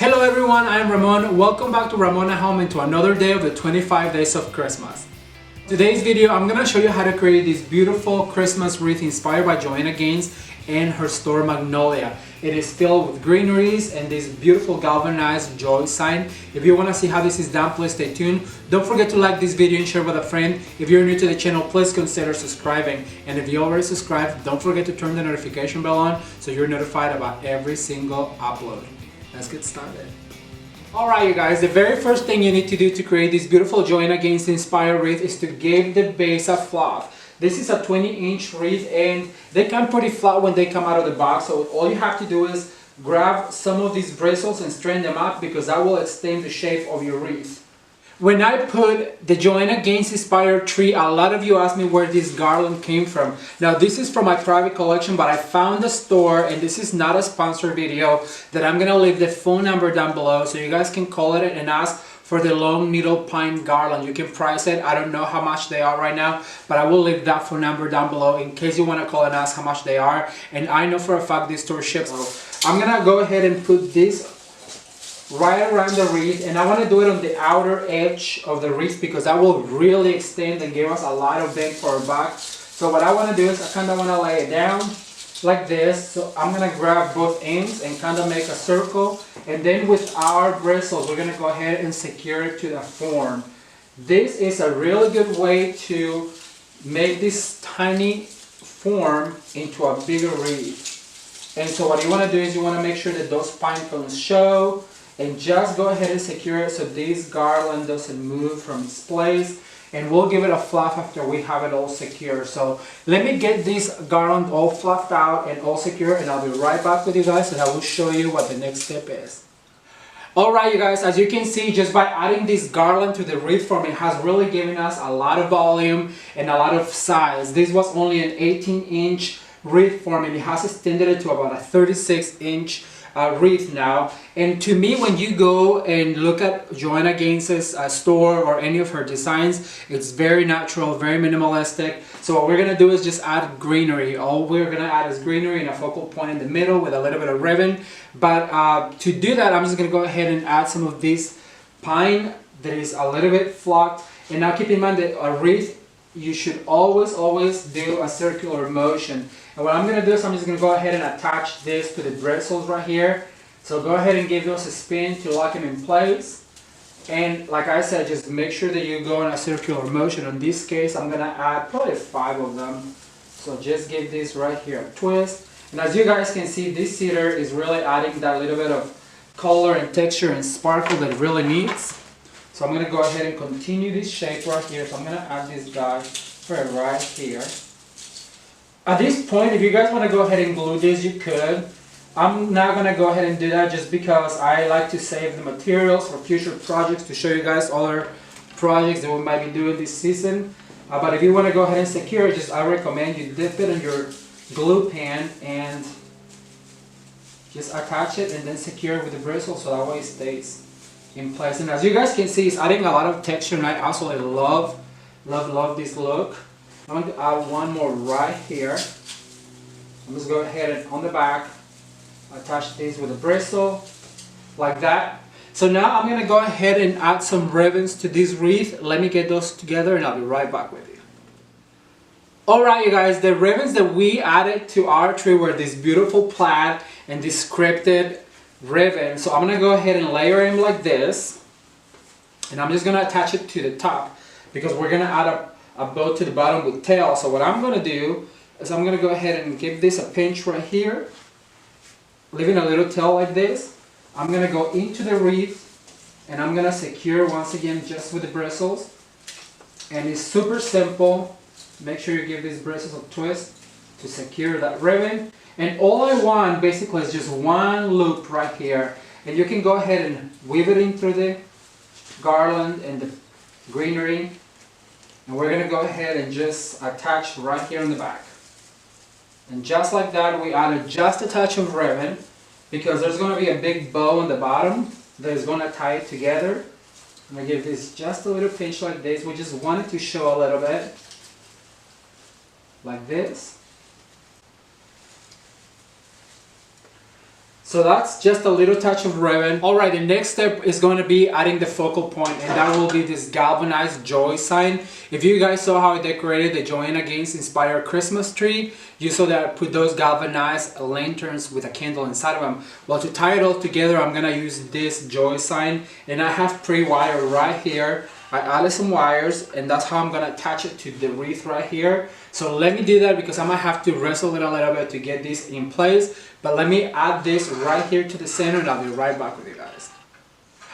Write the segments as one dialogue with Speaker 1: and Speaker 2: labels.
Speaker 1: Hello everyone, I'm Ramon. Welcome back to Ramona Home and to another day of the 25 days of Christmas. Today's video, I'm gonna show you how to create this beautiful Christmas wreath inspired by Joanna Gaines and her store Magnolia. It is filled with greeneries and this beautiful galvanized joy sign. If you wanna see how this is done, please stay tuned. Don't forget to like this video and share with a friend. If you're new to the channel, please consider subscribing. And if you already subscribed, don't forget to turn the notification bell on so you're notified about every single upload. Let's get started. Alright you guys, the very first thing you need to do to create this beautiful Joanna Gaines inspired wreath is to give the base a fluff. This is a 20-inch wreath and they come pretty flat when they come out of the box, so all you have to do is grab some of these bristles and straighten them up because that will extend the shape of your wreath. When I put the Joanna Gaines inspired tree, a lot of you asked me where this garland came from. Now this is from my private collection, but I found the store and this is not a sponsored video, that I'm gonna leave the phone number down below so you guys can call it and ask for the long needle pine garland. You can price it. I don't know how much they are right now, but I will leave that phone number down below in case you want to call and ask how much they are. And I know for a fact this store ships. So I'm gonna go ahead and put this right around the wreath, and I want to do it on the outer edge of the wreath because that will really extend and give us a lot of bang for our buck. So what I want to do is I kind of want to lay it down like this. So I'm going to grab both ends and kind of make a circle, and then with our bristles we're going to go ahead and secure it to the form. This is a really good way to make this tiny form into a bigger wreath. And so what you want to do is you want to make sure that those pine cones show, and just go ahead and secure it so this garland doesn't move from its place, and we'll give it a fluff after we have it all secure. So let me get this garland all fluffed out and all secure, and I'll be right back with you guys and I will show you what the next step is. Alright you guys, as you can see, just by adding this garland to the wreath form, it has really given us a lot of volume and a lot of size. This was only an 18-inch wreath form and it has extended it to about a 36-inch wreath now. And to me, when you go and look at Joanna Gaines's store or any of her designs, it's very natural, very minimalistic. So what we're gonna do is just add greenery. All we're gonna add is greenery and a focal point in the middle with a little bit of ribbon. But to do that, I'm just gonna go ahead and add some of this pine that is a little bit flocked. And now keep in mind that a wreath, you should always do a circular motion. And what I'm going to do is I'm just going to go ahead and attach this to the bristles right here. So go ahead and give those a spin to lock them in place. And like I said, just make sure that you go in a circular motion. In this case, I'm going to add probably 5 of them. So just give this right here a twist. And as you guys can see, this cedar is really adding that little bit of color and texture and sparkle that it really needs. So I'm going to go ahead and continue this shape right here. So I'm going to add this guy right here. At this point, if you guys want to go ahead and glue this, you could. I'm not going to go ahead and do that just because I like to save the materials for future projects to show you guys other projects that we might be doing this season. But if you want to go ahead and secure it, I recommend you dip it in your glue pan and just attach it and then secure it with the bristles so that way it stays in place. And as you guys can see, it's adding a lot of texture, and I absolutely love this look. I'm going to add one more right here. I'm just going to go ahead and on the back attach this with a bristle like that. So now I'm going to go ahead and add some ribbons to this wreath. Let me get those together and I'll be right back with you. Alright you guys, the ribbons that we added to our tree were this beautiful plaid and this scripted ribbon. So I'm going to go ahead and layer them like this, and I'm just going to attach it to the top because we're going to add a bow to the bottom with tail. So what I'm going to do is I'm going to go ahead and give this a pinch right here, leaving a little tail like this. I'm going to go into the wreath and I'm going to secure once again just with the bristles, and it's super simple. Make sure you give these bristles a twist to secure that ribbon. And all I want basically is just one loop right here, and you can go ahead and weave it in through the garland and the greenery, and we're going to go ahead and just attach right here in the back. And just like that, we added just a touch of ribbon because there's going to be a big bow on the bottom that is going to tie it together. I'm going to give this just a little pinch like this. We just want it to show a little bit like this. So that's just a little touch of ribbon. Alright, the next step is going to be adding the focal point, and that will be this galvanized joy sign. If you guys saw how I decorated the Joanna Gaines inspired Christmas tree, you saw that I put those galvanized lanterns with a candle inside of them. Well, to tie it all together, I'm going to use this joy sign, and I have pre-wire right here. I added some wires, and that's how I'm going to attach it to the wreath right here. So let me do that because I might have to wrestle it a little bit to get this in place. But let me add this right here to the center, and I'll be right back with you guys.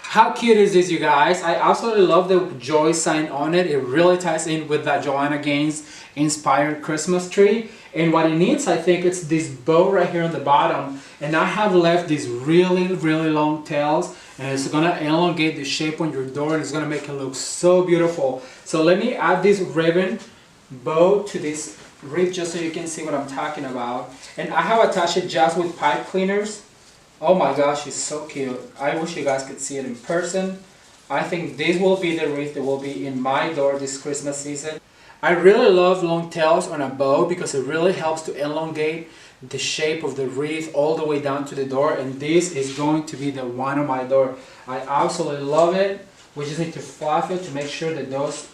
Speaker 1: How cute is this, you guys? I absolutely love the joy sign on it. It really ties in with that Joanna Gaines inspired Christmas tree. And what it needs, I think, it's this bow right here on the bottom. And I have left these really long tails, and it's gonna elongate the shape on your door, and it's gonna make it look so beautiful. So let me add this ribbon bow to this wreath just so you can see what I'm talking about. And I have attached it just with pipe cleaners. Oh my gosh, it's so cute. I wish you guys could see it in person. I think this will be the wreath that will be in my door this Christmas season. I really love long tails on a bow because it really helps to elongate the shape of the wreath all the way down to the door, and this is going to be the one on my door. I absolutely love it. We just need to fluff it to make sure that those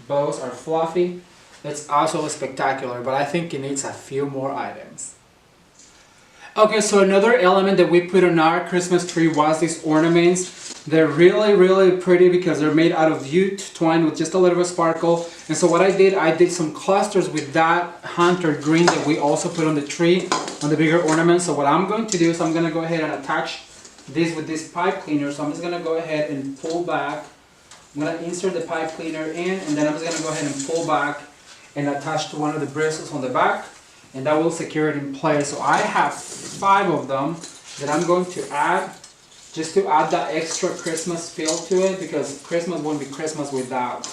Speaker 1: bows are fluffy. It's absolutely spectacular, but I think it needs a few more items. Okay, so another element that we put on our Christmas tree was these ornaments. They're really pretty because they're made out of jute twine with just a little bit of sparkle. And so what I did some clusters with that hunter green that we also put on the tree, on the bigger ornaments. So what I'm going to do is I'm going to go ahead and attach this with this pipe cleaner. So I'm just going to go ahead and pull back. I'm going to insert the pipe cleaner in, and then I'm just going to go ahead and pull back and attach to one of the bristles on the back, and that will secure it in place. So I have 5 of them that I'm going to add just to add that extra Christmas feel to it, because Christmas won't be Christmas without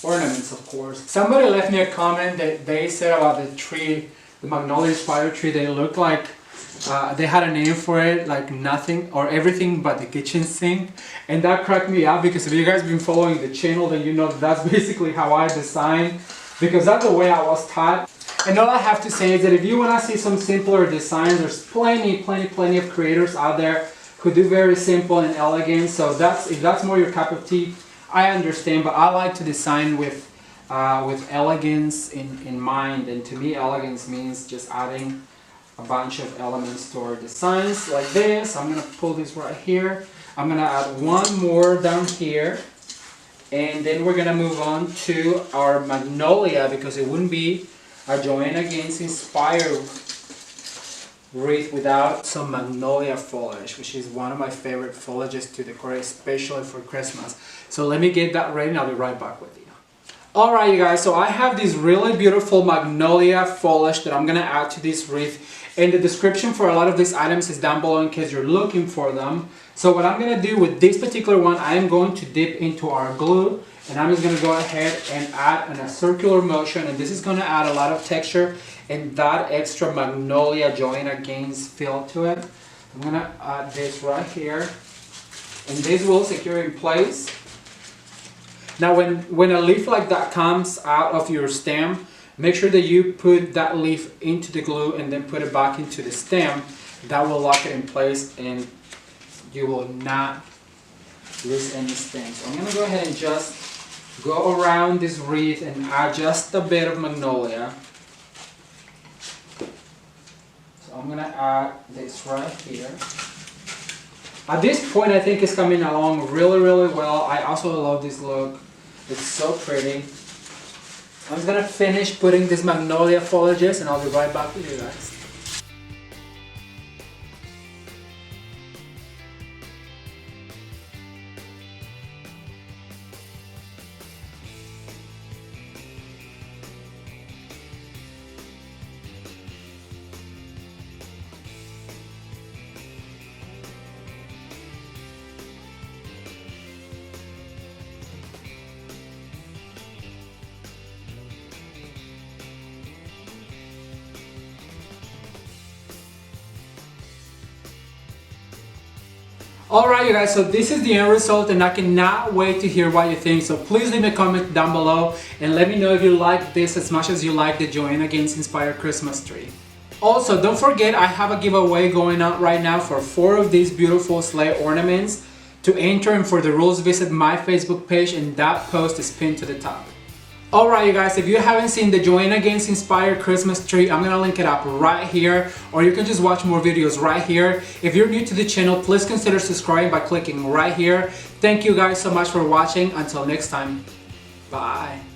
Speaker 1: ornaments, of course. Somebody left me a comment that they said about the tree, the Magnolia inspired tree, they look like they had a name for it, like nothing or everything but the kitchen sink, and that cracked me up because if you guys been following the channel, then you know that's basically how I design, because that's the way I was taught. And all I have to say is that if you want to see some simpler designs, there's plenty of creators out there who do very simple and elegant. So if that's more your cup of tea, I understand. But I like to design with elegance in mind. And to me, elegance means just adding a bunch of elements to our designs like this. I'm going to pull this right here. I'm going to add one more down here. And then we're going to move on to our Magnolia, because it wouldn't be a Joanna Gaines inspired wreath without some Magnolia foliage, which is one of my favorite foliages to decorate, especially for Christmas. So let me get that ready and I'll be right back with you. Alright, you guys, so I have this really beautiful Magnolia foliage that I'm going to add to this wreath. And the description for a lot of these items is down below in case you're looking for them. So what I'm going to do with this particular one, I am going to dip into our glue, and I'm just going to go ahead and add in a circular motion, and this is going to add a lot of texture and that extra Magnolia Joanna Gaines feel to it. I'm going to add this right here, and this will secure in place. Now when a leaf like that comes out of your stem, make sure that you put that leaf into the glue and then put it back into the stem. That will lock it in place and you will not lose any stem. So I'm going to go ahead and just go around this wreath and add just a bit of Magnolia. So I'm going to add this right here. At this point, I think it's coming along really well. I also love this look. It's so pretty. I'm just going to finish putting this Magnolia foliages and I'll be right back with you guys. Alright, you guys, so this is the end result and I cannot wait to hear what you think. So please leave me a comment down below and let me know if you like this as much as you like the Joanna Gaines inspired Christmas tree. Also, don't forget I have a giveaway going on right now for 4 of these beautiful sleigh ornaments. To enter and for the rules, visit my Facebook page and that post is pinned to the top. Alright you guys, if you haven't seen the Joanna Gaines inspired Christmas tree, I'm gonna link it up right here, or you can just watch more videos right here. If you're new to the channel, please consider subscribing by clicking right here. Thank you guys so much for watching. Until next time, bye.